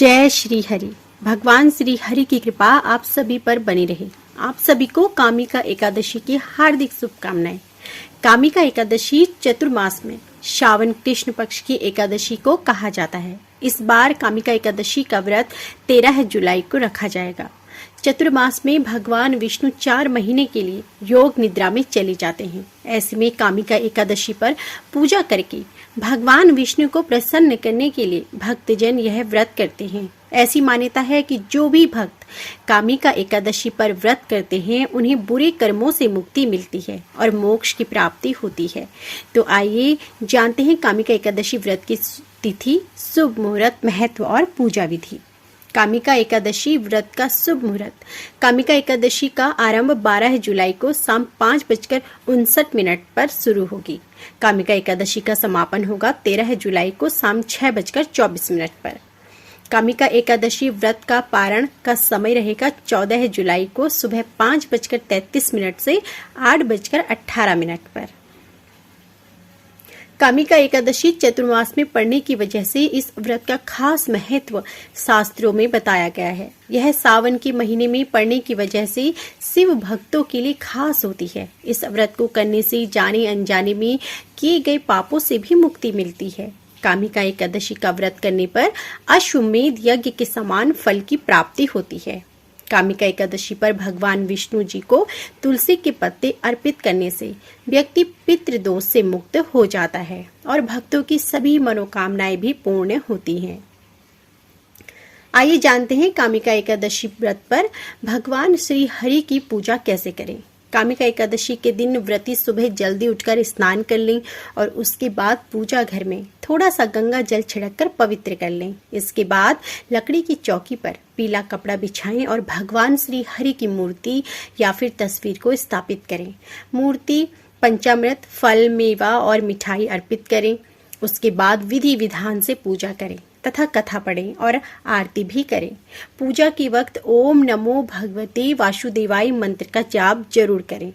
जय श्री हरि। भगवान श्री हरि की कृपा आप सभी पर बनी रहे। आप सभी को कामिका एकादशी की हार्दिक शुभकामनाएं। कामिका एकादशी चतुर्मास में श्रावण कृष्ण पक्ष की एकादशी को कहा जाता है। इस बार कामिका एकादशी का व्रत 13 जुलाई को रखा जाएगा। चतुर्मास में भगवान विष्णु 4 महीने के लिए योग निद्रा में चले जाते हैं। ऐसे में कामिका एकादशी पर पूजा करके भगवान विष्णु को प्रसन्न करने के लिए भक्तजन यह व्रत करते हैं। ऐसी मान्यता है कि जो भी भक्त कामिका एकादशी पर व्रत करते हैं उन्हें बुरे कर्मों से मुक्ति मिलती है और मोक्ष की प्राप्ति होती है। तो आइए जानते हैं कामिका एकादशी व्रत की तिथि, शुभ मुहूर्त, महत्व और पूजा विधि। कामिका एकादशी व्रत का शुभ मुहूर्त। कामिका एकादशी का आरंभ 12 जुलाई को शाम 5:59 पर शुरू होगी। कामिका एकादशी का समापन होगा 13 जुलाई को शाम 6:24 पर। कामिका एकादशी व्रत का पारण का समय रहेगा 14 जुलाई को सुबह 5:33 से 8:18 पर। कामिका एकादशी चतुर्मास में पड़ने की वजह से इस व्रत का खास महत्व शास्त्रों में बताया गया है। यह सावन के महीने में पड़ने की वजह से शिव भक्तों के लिए खास होती है। इस व्रत को करने से जाने अनजाने में किए गए पापों से भी मुक्ति मिलती है। कामिका एकादशी का व्रत करने पर अश्वमेध यज्ञ के समान फल की प्राप्ति होती है। कामिका एकादशी पर भगवान विष्णु जी को तुलसी के पत्ते अर्पित करने से व्यक्ति पितृदोष से मुक्त हो जाता है और भक्तों की सभी मनोकामनाएं भी पूर्ण होती हैं। आइए जानते हैं कामिका एकादशी व्रत पर भगवान श्री हरि की पूजा कैसे करें। कामिका एकादशी के दिन व्रती सुबह जल्दी उठकर स्नान कर लें और उसके बाद पूजा घर में थोड़ा सा गंगा जल छिड़ककर पवित्र कर लें। इसके बाद लकड़ी की चौकी पर पीला कपड़ा बिछाएं और भगवान श्री हरि की मूर्ति या फिर तस्वीर को स्थापित करें। मूर्ति पंचामृत, फल, मेवा और मिठाई अर्पित करें। उसके बाद विधि विधान से पूजा करें तथा कथा पढ़ें और आरती भी करें। पूजा के वक्त ओम नमो भगवते वासुदेवाय मंत्र का जाप जरूर करें।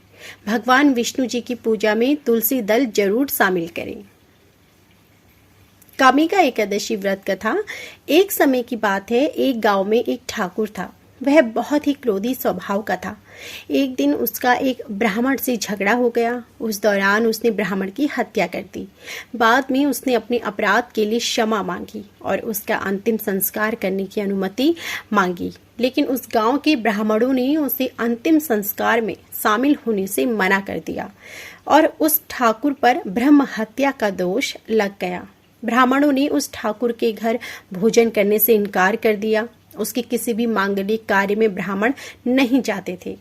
भगवान विष्णु जी की पूजा में तुलसी दल जरूर शामिल करें। कामिका एकादशी व्रत कथा। एक समय की बात है, एक गांव में एक ठाकुर था। वह बहुत ही क्रोधी स्वभाव का था। एक दिन उसका एक ब्राह्मण से झगड़ा हो गया। उस दौरान उसने ब्राह्मण की हत्या कर दी। बाद में उसने अपने अपराध के लिए क्षमा मांगी और उसका अंतिम संस्कार करने की अनुमति मांगी। लेकिन उस गांव के ब्राह्मणों ने उसे अंतिम संस्कार में शामिल होने से मना कर दिया और उस ठाकुर पर ब्रह्म हत्या का दोष लग गया। ब्राह्मणों ने उस ठाकुर के घर भोजन करने से इनकार कर दिया। उसके किसी भी मांगलिक कार्य में ब्राह्मण नहीं जाते थे।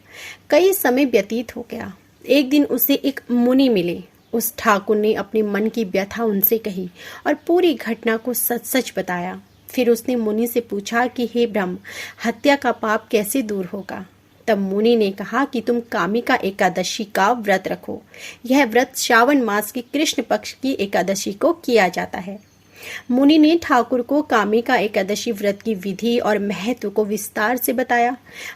कई समय व्यतीत हो गया। एक दिन उसे एक मुनि मिले। उस ठाकुर ने अपने मन की व्यथा उनसे कही और पूरी घटना को सच सच बताया। फिर उसने मुनि से पूछा कि हे ब्रह्म, हत्या का पाप कैसे दूर होगा। तब मुनि ने कहा कि तुम कामिका एकादशी का व्रत रखो। यह व्रत श्रावण मास की कृष्ण पक्ष की एकादशी को किया जाता है। मुनि ने ठाकुर को कामिका एकादशी व्रत की विधि और महत्व को विस्तार से बताया।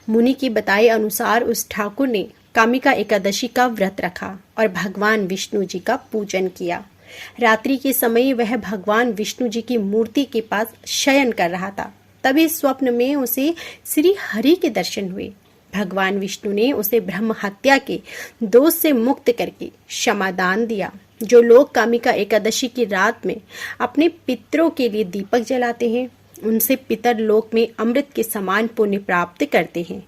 मुनि के बताए अनुसार उस ठाकुर ने कामिका एकादशी का व्रत रखा और भगवान विष्णु जी का पूजन किया। रात्रि के समय वह भगवान विष्णु जी की मूर्ति के पास शयन कर रहा था। तभी स्वप्न में उसे श्री हरि के दर्शन हुए। भगवान विष्णु ने उसे ब्रह्म हत्या के दोष से मुक्त करके क्षमादान दिया। जो लोग कामिका एकादशी की रात में अपने पितरों के लिए दीपक जलाते हैं उनसे पितर लोक में अमृत के समान पुण्य प्राप्त करते हैं।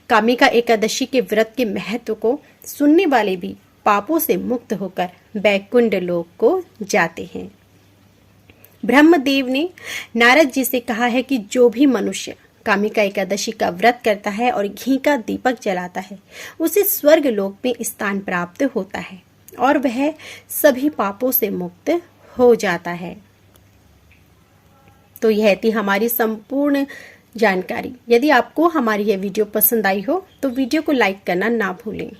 कामिका एकादशी के व्रत के महत्व को सुनने वाले भी पापों से मुक्त होकर वैकुंठ लोक को जाते हैं। ब्रह्मदेव ने नारद जी से कहा है कि जो भी मनुष्य कामिका एकादशी का व्रत करता है और घी का दीपक जलाता है उसे स्वर्ग लोक में स्थान प्राप्त होता है और वह सभी पापों से मुक्त हो जाता है। तो यह थी हमारी संपूर्ण जानकारी। यदि आपको हमारी यह वीडियो पसंद आई हो तो वीडियो को लाइक करना ना भूलें।